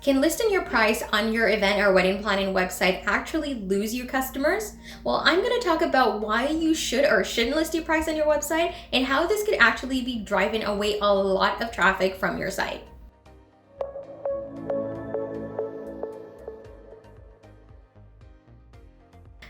Can listing your price on your event or wedding planning website actually lose you customers? Well, I'm going to talk about why you should or shouldn't list your price on your website and how this could actually be driving away a lot of traffic from your site.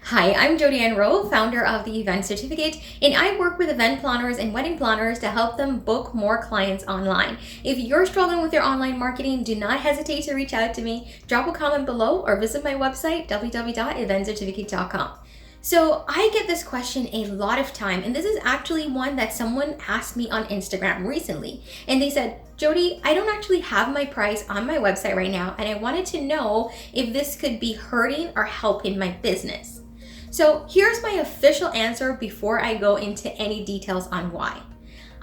Hi, I'm Jodianne Rowe, founder of the Event Certificate, and I work with event planners and wedding planners to help them book more clients online. If you're struggling with your online marketing, do not hesitate to reach out to me. Drop a comment below or visit my website, www.eventcertificate.com. So I get this question a lot of time, and this is actually one that someone asked me on Instagram recently. And they said, Jody, I don't actually have my price on my website right now, and I wanted to know if this could be hurting or helping my business. So here's my official answer before I go into any details on why.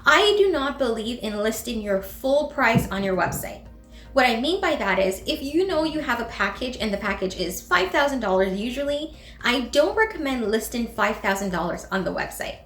I do not believe in listing your full price on your website. What I mean by that is, if you know you have a package and the package is $5,000 usually, I don't recommend listing $5,000 on the website.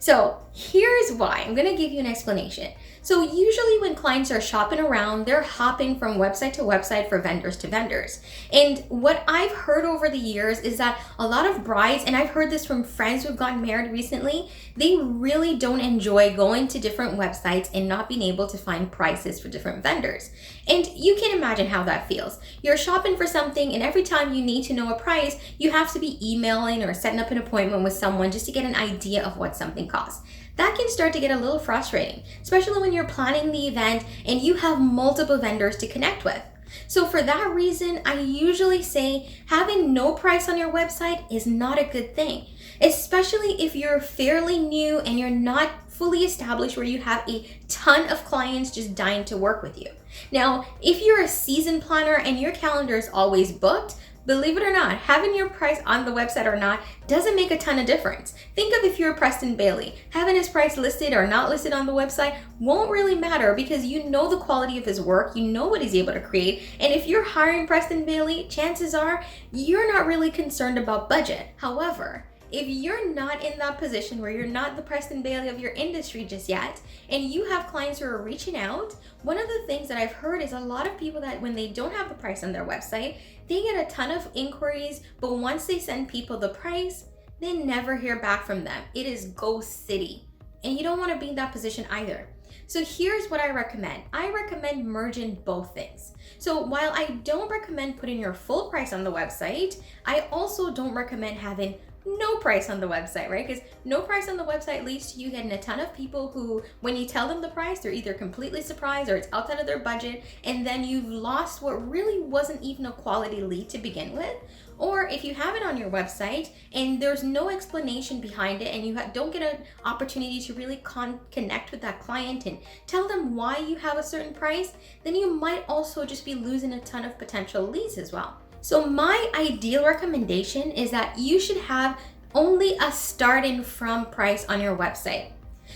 So here's why. I'm going to give you an explanation. So usually when clients are shopping around, they're hopping from website to website for vendors to vendors. And what I've heard over the years is that a lot of brides, and I've heard this from friends who've gotten married recently, they really don't enjoy going to different websites and not being able to find prices for different vendors. And you can imagine how that feels. You're shopping for something, and every time you need to know a price, you have to be emailing or setting up an appointment with someone just to get an idea of what something costs. That can start to get a little frustrating, especially when you're planning the event and you have multiple vendors to connect with. So for that reason, I usually say having no price on your website is not a good thing, especially if you're fairly new and you're not fully established where you have a ton of clients just dying to work with you. Now, if you're a seasoned planner and your calendar is always booked, believe it or not, having your price on the website or not doesn't make a ton of difference. Think of if you're Preston Bailey. Having his price listed or not listed on the website won't really matter because you know the quality of his work, you know what he's able to create, and if you're hiring Preston Bailey, chances are you're not really concerned about budget. However, if you're not in that position where you're not the Preston Bailey of your industry just yet, and you have clients who are reaching out, one of the things that I've heard is a lot of people that when they don't have the price on their website, they get a ton of inquiries, but once they send people the price, they never hear back from them. It is ghost city, and you don't want to be in that position either. So here's what I recommend. I recommend merging both things. So while I don't recommend putting your full price on the website, I also don't recommend having no price on the website, right? Because no price on the website leads to you getting a ton of people who, when you tell them the price, they're either completely surprised or it's outside of their budget, and then you've lost what really wasn't even a quality lead to begin with. Or if you have it on your website and there's no explanation behind it and you don't get an opportunity to really connect with that client and tell them why you have a certain price, then you might also just be losing a ton of potential leads as well. So my ideal recommendation is that you should have only a starting from price on your website.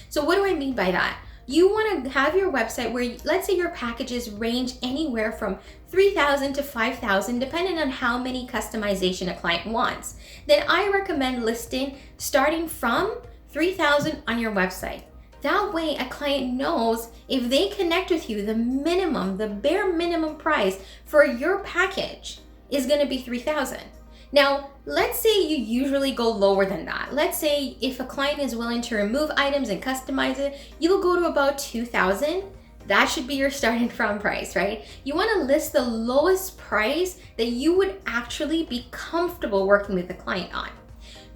So what do I mean by that? You want to have your website where, let's say your packages range anywhere from $3,000 to $5,000, depending on how many customization a client wants. Then I recommend listing starting from $3,000 on your website. That way a client knows if they connect with you, the bare minimum price for your package is going to be $3,000. Now, let's say you usually go lower than that. Let's say if a client is willing to remove items and customize it, you'll go to about $2,000. That should be your starting from price, right? You want to list the lowest price that you would actually be comfortable working with the client on.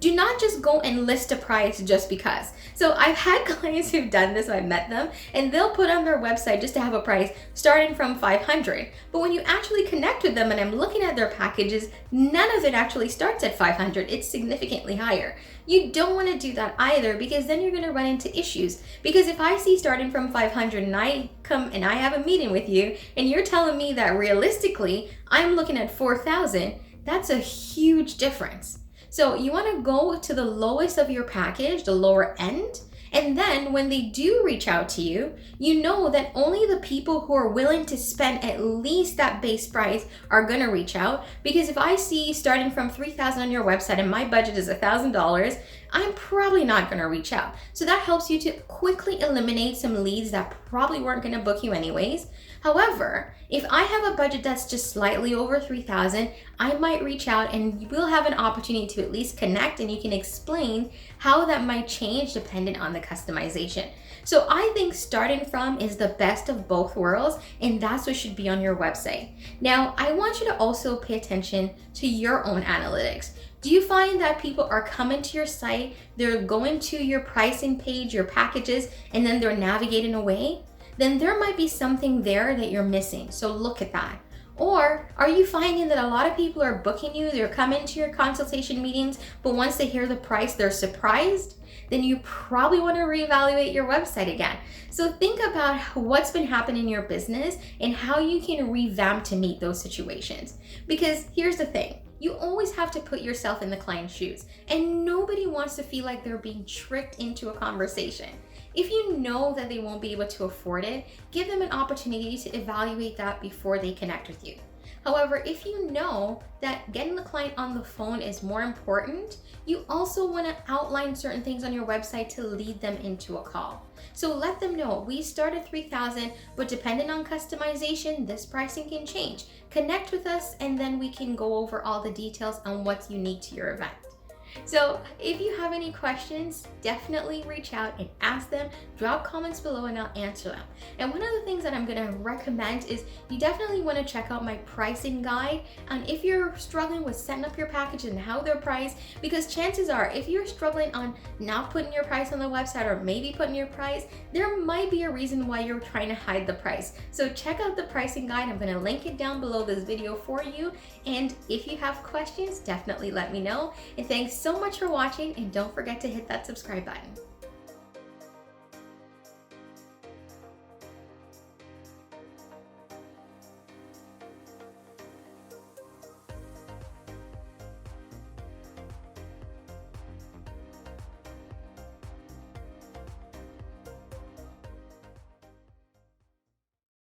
Do not just go and list a price just because. So I've had clients who've done this, I've met them, and they'll put on their website just to have a price starting from $500. But when you actually connect with them and I'm looking at their packages, none of it actually starts at $500. It's significantly higher. You don't want to do that either because then you're going to run into issues. Because if I see starting from $500 and I come and I have a meeting with you and you're telling me that realistically I'm looking at $4,000, that's a huge difference. So you want to go to the lowest of your package, the lower end, and then when they do reach out to you, you know that only the people who are willing to spend at least that base price are going to reach out. Because if I see starting from $3,000 on your website and my budget is $1,000, I'm probably not going to reach out. So that helps you to quickly eliminate some leads that probably weren't going to book you anyways. However, if I have a budget that's just slightly over 3,000, I might reach out and we'll have an opportunity to at least connect, and you can explain how that might change dependent on the customization. So I think starting from is the best of both worlds, and that's what should be on your website. Now, I want you to also pay attention to your own analytics. Do you find that people are coming to your site, they're going to your pricing page, your packages, and then they're navigating away? Then there might be something there that you're missing. So look at that. Or are you finding that a lot of people are booking you, they're coming to your consultation meetings, but once they hear the price, they're surprised? Then you probably want to reevaluate your website again. So think about what's been happening in your business and how you can revamp to meet those situations. Because here's the thing. You always have to put yourself in the client's shoes, and nobody wants to feel like they're being tricked into a conversation. If you know that they won't be able to afford it, give them an opportunity to evaluate that before they connect with you. However, if you know that getting the client on the phone is more important, you also want to outline certain things on your website to lead them into a call. So let them know, we start at 3,000, but depending on customization, this pricing can change. Connect with us, and then we can go over all the details on what's unique to your event. So if you have any questions, definitely reach out and ask them. Drop comments below and I'll answer them. And one of the things that I'm going to recommend is you definitely want to check out my pricing guide. And if you're struggling with setting up your package and how they're priced, because chances are if you're struggling on not putting your price on the website, or maybe putting your price, there might be a reason why you're trying to hide the price. So check out the pricing guide. I'm going to link it down below this video for you. And if you have questions, definitely let me know. And thanks so much for watching, and don't forget to hit that subscribe button.